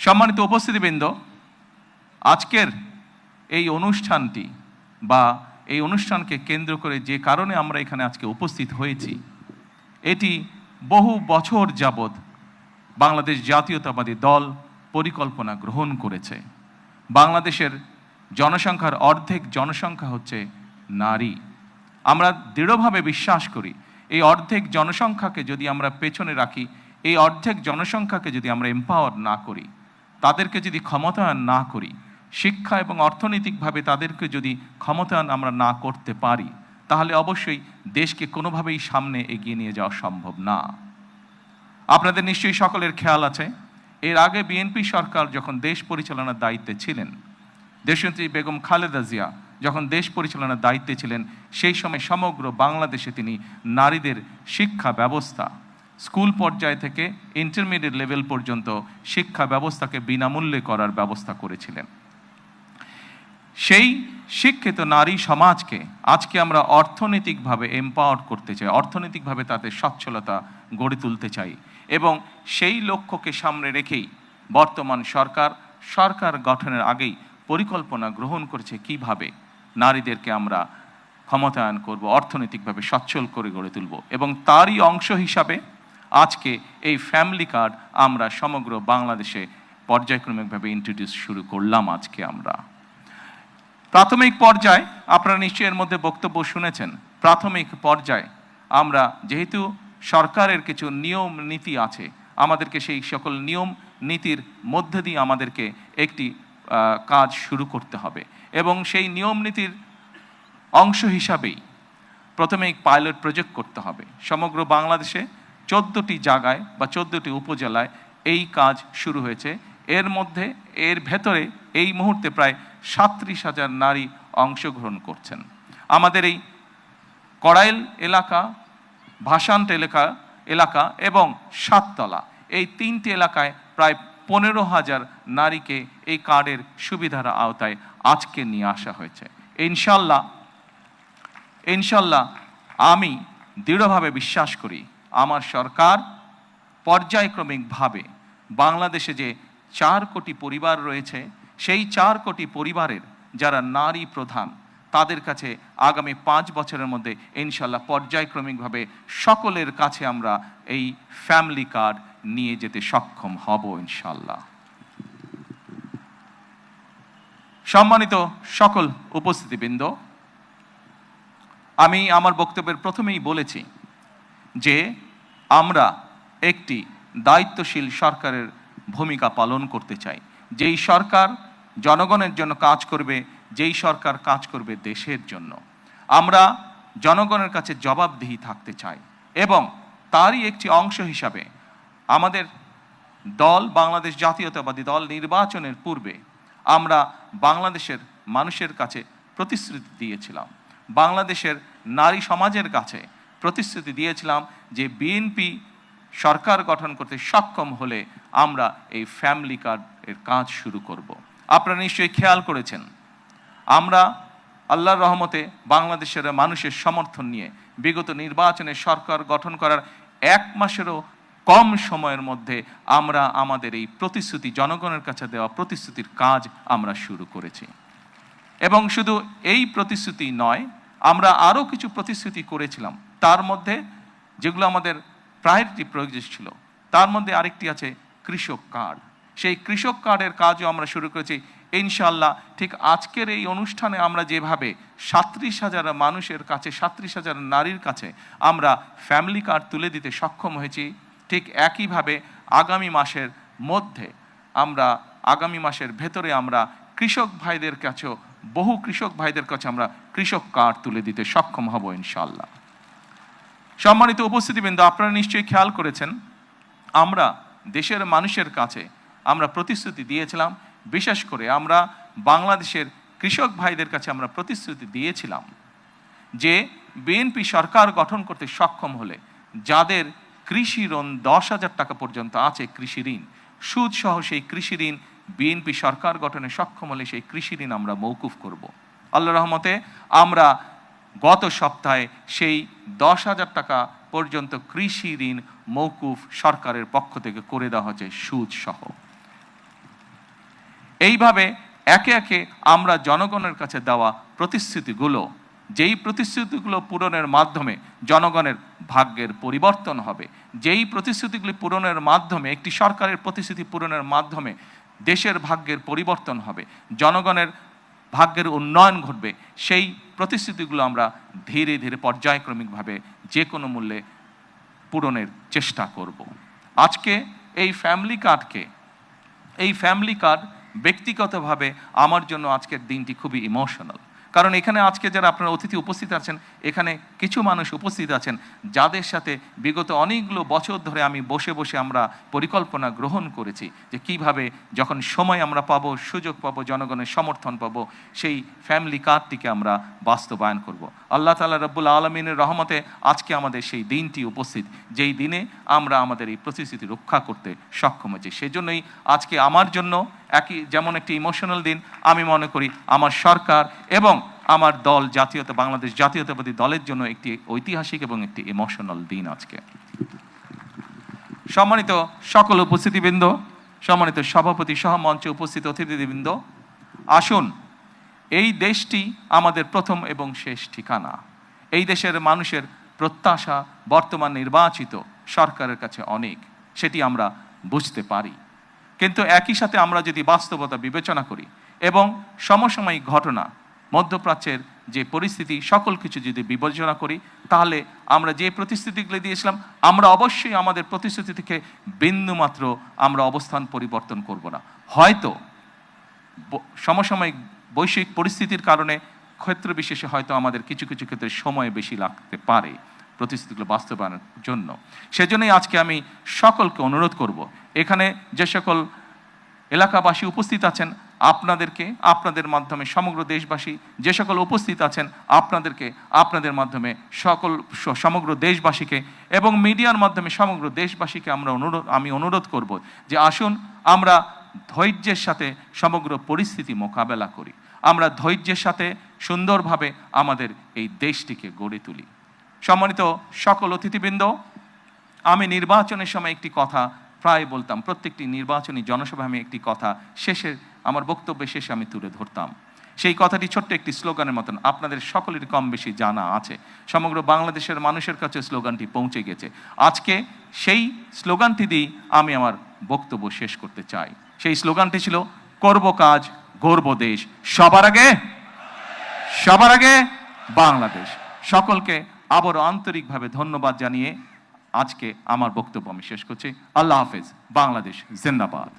সম্মানিত উপস্থিতিবৃন্দ, আজকের এই অনুষ্ঠানটি বা এই অনুষ্ঠানকে কেন্দ্র করে যে কারণে আমরা এখানে আজকে উপস্থিত হয়েছি, এটি বহু বছর যাবৎ বাংলাদেশ জাতীয়তাবাদী দল পরিকল্পনা গ্রহণ করেছে। বাংলাদেশের জনসংখ্যার অর্ধেক জনসংখ্যা হচ্ছে নারী। আমরা দৃঢ়ভাবে বিশ্বাস করি এই অর্ধেক জনসংখ্যাকে যদি আমরা পেছনে রাখি, এই অর্ধেক জনসংখ্যাকে যদি আমরা এম্পাওয়ার না করি, তাদেরকে যদি ক্ষমতায়ন না করি, শিক্ষা এবং অর্থনৈতিকভাবে তাদেরকে যদি ক্ষমতায়ন আমরা না করতে পারি, তাহলে অবশ্যই দেশকে কোনোভাবেই সামনে এগিয়ে নিয়ে যাওয়া সম্ভব না। আপনাদের নিশ্চয়ই সকলের খেয়াল আছে, এর আগে বিএনপি সরকার যখন দেশ পরিচালনার দায়িত্বে ছিলেন, দেশনেত্রী বেগম খালেদা জিয়া যখন দেশ পরিচালনার দায়িত্বে ছিলেন, সেই সময় সমগ্র বাংলাদেশে তিনি নারীদের শিক্ষা ব্যবস্থা, স্কুল পর্যায় থেকে ইন্টারমিডিয়েট লেভেল পর্যন্ত শিক্ষা ব্যবস্থাকে বিনামূল্যে করার ব্যবস্থা করেছিলেন। সেই শিক্ষিত নারী সমাজকে আজকে আমরা অর্থনৈতিকভাবে এম্পাওয়ার করতে চাই, অর্থনৈতিকভাবে তাদের সচ্ছলতা গড়ে তুলতে চাই, এবং সেই লক্ষ্যকে সামনে রেখেই বর্তমান সরকার গঠনের আগেই পরিকল্পনা গ্রহণ করেছে কিভাবে নারীদেরকে আমরা ক্ষমতায়ন করব, অর্থনৈতিকভাবে সচ্ছল করে গড়ে তুলব। এবং তারই অংশ হিসাবে আজকে এই ফ্যামিলি কার্ড আমরা সমগ্র বাংলাদেশে পর্যায়ক্রমিকভাবে ইন্ট্রোডিউস শুরু করলাম। আজকে আমরা প্রাথমিক পর্যায়ে, আপনারা নিশ্চয়ই এর মধ্যে বক্তব্য শুনেছেন, প্রাথমিক পর্যায়ে আমরা যেহেতু সরকারের কিছু নিয়ম নীতি আছে, আমাদেরকে সেই সকল নিয়ম নীতির মধ্যে দিয়ে আমাদেরকে একটি কাজ শুরু করতে হবে, এবং সেই নিয়ম নীতির অংশ হিসাবেই প্রথমে পাইলট প্রজেক্ট করতে হবে। সমগ্র বাংলাদেশে 14টি জায়গায় বা 14টি উপজেলায় এই কাজ শুরু হয়েছে। এর ভেতরে এই মুহূর্তে প্রায় 37,000 নারী অংশগ্রহণ করছেন। আমাদের এই কড়াইল এলাকা, ভাসান্ট এলাকা এবং সাততলা, এই 3টি এলাকায় প্রায় 15,000 নারীকে এই কার্ডের সুবিধার আওতায় আজকে নিয়ে আসা হয়েছে। ইনশাল্লাহ আমি দৃঢ়ভাবে বিশ্বাস করি আমার সরকার পর্যায়ক্রমিকভাবে বাংলাদেশে যে 4 কোটি পরিবার রয়েছে, সেই 4 কোটি পরিবারের যারা নারী প্রধান, তাদের কাছে আগামী 5 বছরের মধ্যে ইনশাল্লাহ পর্যায়ক্রমিকভাবে সকলের কাছে আমরা এই ফ্যামিলি কার্ড নিয়ে যেতে সক্ষম হব ইনশাল্লাহ। সম্মানিত সকল উপস্থিতিবৃন্দ, আমি আমার বক্তব্যের প্রথমেই বলেছি যে আমরা একটি দায়িত্বশীল সরকারের ভূমিকা পালন করতে চাই, যেই সরকার জনগণের জন্য কাজ করবে, যেই সরকার কাজ করবে দেশের জন্য। আমরা জনগণের কাছে জবাবদিহি থাকতে চাই, এবং তারই একটি অংশ হিসাবে আমাদের দল, বাংলাদেশ জাতীয়তাবাদী দল, নির্বাচনের পূর্বে আমরা বাংলাদেশের মানুষের কাছে প্রতিশ্রুতি দিয়েছিলাম, বাংলাদেশের নারী সমাজের কাছে প্রতিশ্রুতি দিয়েছিলাম যে বিএনপি সরকার গঠন করতে সক্ষম হলে আমরা এই ফ্যামিলি কার্ডের কাজ শুরু করব। আপনারা নিশ্চয়ই খেয়াল করেছেন, আমরা আল্লাহর রহমতে বাংলাদেশের মানুষের সমর্থন নিয়ে বিগত নির্বাচনে সরকার গঠন করার 1 মাসেরও কম সময়ের মধ্যে আমরা আমাদের এই প্রতিশ্রুতি, জনগণের কাছে দেওয়া প্রতিশ্রুতির কাজ আমরা শুরু করেছি। এবং শুধু এই প্রতিশ্রুতি নয়, আমরা আরও কিছু প্রতিশ্রুতি করেছিলাম, তার মধ্যে যেগুলো আমাদের প্রায়োরিটি প্রয়োজন ছিল, তার মধ্যে আরেকটি আছে কৃষক কার্ড। সেই কৃষক কার্ডের কাজও আমরা শুরু করেছি ইনশাল্লাহ। ঠিক আজকের এই অনুষ্ঠানে আমরা যেভাবে 37,000 মানুষের কাছে, 37,000 নারীর কাছে আমরা ফ্যামিলি কার্ড তুলে দিতে সক্ষম হয়েছি, ঠিক একইভাবে আগামী মাসের ভেতরে আমরা কৃষক ভাইদের কাছেও, বহু কৃষক ভাইদের কাছে আমরা কৃষক কার্ড তুলে দিতে সক্ষম হব ইনশাল্লাহ। সম্মানিত উপস্থিতিবৃন্দ, আপনারা নিশ্চয়ই খেয়াল করেছেন, আমরা দেশের মানুষের কাছে আমরা প্রতিশ্রুতি দিয়েছিলাম, বিশেষ করে আমরা বাংলাদেশের কৃষক ভাইদের কাছে আমরা প্রতিশ্রুতি দিয়েছিলাম যে বিএনপি সরকার গঠন করতে সক্ষম হলে যাদের কৃষি ঋণ 10,000 টাকা পর্যন্ত আছে, কৃষি ঋণ সুদ সহ, সেই কৃষি ঋণ বিএনপি সরকার গঠনে সক্ষম হলে সেই কৃষি ঋণ আমরা মৌকুফ করব। আল্লাহর রহমতে আমরা গত সপ্তাহে সেই 10,000 টাকা পর্যন্ত কৃষি ঋণ মৌকুফ সরকারের পক্ষ থেকে করে দেওয়া হয়েছে সুদ সহ। এইভাবে একে একে আমরা জনগণের কাছে দেওয়া প্রতিশ্রুতিগুলো, যেই প্রতিশ্রুতিগুলো পূরণের মাধ্যমে জনগণের ভাগ্যের পরিবর্তন হবে, যেই প্রতিশ্রুতিগুলি পূরণের মাধ্যমে, একটি সরকারের প্রতিশ্রুতি পূরণের মাধ্যমে দেশের ভাগ্যের পরিবর্তন হবে, জনগণের ভাগ্যের উন্নয়ন ঘটবে, সেই প্রতিশ্রুতিগুলো আমরা ধীরে ধীরে পর্যায়ক্রমিকভাবে যে কোনো মূল্যে পূরণের চেষ্টা করব। আজকে এই ফ্যামিলি কার্ড ব্যক্তিগতভাবে আমার জন্য আজকের দিনটি খুবই ইমোশনাল। কারণ এখানে আজকে যারা আপনারা অতিথি উপস্থিত আছেন, এখানে কিছু মানুষ উপস্থিত আছেন যাদের সাথে বিগত অনেকগুলো বছর ধরে আমি বসে বসে আমরা পরিকল্পনা গ্রহণ করেছি যে কিভাবে যখন সময় আমরা পাবো, সুযোগ পাবো, জনগণের সমর্থন পাবো, সেই ফ্যামিলি কার্ডটিকে আমরা বাস্তবায়ন করব। আল্লাহ তাআলা রব্বুল আলামিনের রহমতে আজকে আমাদের সেই দিনটি উপস্থিত, যেই দিনে আমরা আমাদের এই প্রতিশ্রুতি রক্ষা করতে সক্ষম হয়েছি। সেজন্যই আজকে আমার জন্য যেমন একটি ইমোশনাল দিন, আমি মনে করি আমার সরকার এবং আমার দল বাংলাদেশ জাতীয়তাবাদী দলের জন্য একটি ঐতিহাসিক এবং একটি ইমোশনাল দিন আজকে। সম্মানিত সকল উপস্থিতিবৃন্দ, সম্মানিত সভাপতি সহ মঞ্চে উপস্থিত অতিথিবৃন্দ, আসুন, এই দেশটি আমাদের প্রথম এবং শেষ ঠিকানা। এই দেশের মানুষের প্রত্যাশা বর্তমান নির্বাচিত সরকারের কাছে অনেক, সেটি আমরা বুঝতে পারি। কিন্তু একই সাথে আমরা যদি বাস্তবতা বিবেচনা করি এবং সমসাময়িক ঘটনা, মধ্যপ্রাচ্যের যে পরিস্থিতি, সকল কিছু যদি বিবেচনা করি, তাহলে আমরা যে প্রতিশ্রুতিগুলি দিয়েছিলাম, আমরা অবশ্যই আমাদের প্রতিশ্রুতি থেকে বিন্দুমাত্র আমরা অবস্থান পরিবর্তন করব না। হয়তো সমসাময়িক বৈশ্বিক পরিস্থিতির কারণে ক্ষেত্র বিশেষে হয়তো আমাদের কিছু কিছু ক্ষেত্রে সময় বেশি লাগতে পারে প্রতিশ্রুতিগুলো বাস্তবায়নের জন্য। সেজন্যই আজকে আমি সকলকে অনুরোধ করব, এখানে যে সকল এলাকাবাসী উপস্থিত আছেন, আপনাদের মাধ্যমে সমগ্র দেশবাসী যে সকল উপস্থিত আছেন, আপনাদের মাধ্যমে সমগ্র দেশবাসীকে এবং মিডিয়ার মাধ্যমে সমগ্র দেশবাসীকে আমি অনুরোধ করব যে আসুন আমরা ধৈর্যের সাথে সমগ্র পরিস্থিতি মোকাবেলা করি, আমরা ধৈর্যের সাথে সুন্দরভাবে আমাদের এই দেশটিকে গড়ে তুলি। সম্মানিত সকল অতিথিবৃন্দ, আমি নির্বাচনের সময় একটি কথা প্রায় বলতাম, প্রত্যেকটি নির্বাচনী জনসভায় আমি একটি কথা আমার বক্তব্যের শেষে আমি তুলে ধরতাম। সেই কথাটি ছোট্ট একটি স্লোগানের মতন, আপনাদের সকলের কম বেশি জানা আছে, সমগ্র বাংলাদেশের মানুষের কাছে স্লোগানটি পৌঁছে গেছে। আজকে সেই স্লোগানটি দিয়ে আমি আমার বক্তব্য শেষ করতে চাই। সেই স্লোগানটি ছিল, করব কাজ, গড়ব দেশ, সবার আগে বাংলাদেশ। সকলকে আবারও আন্তরিকভাবে ধন্যবাদ জানিয়ে আজকে আমার বক্তব্য আমি শেষ করছি। আল্লাহ হাফেজ। বাংলাদেশ জিন্দাবাদ।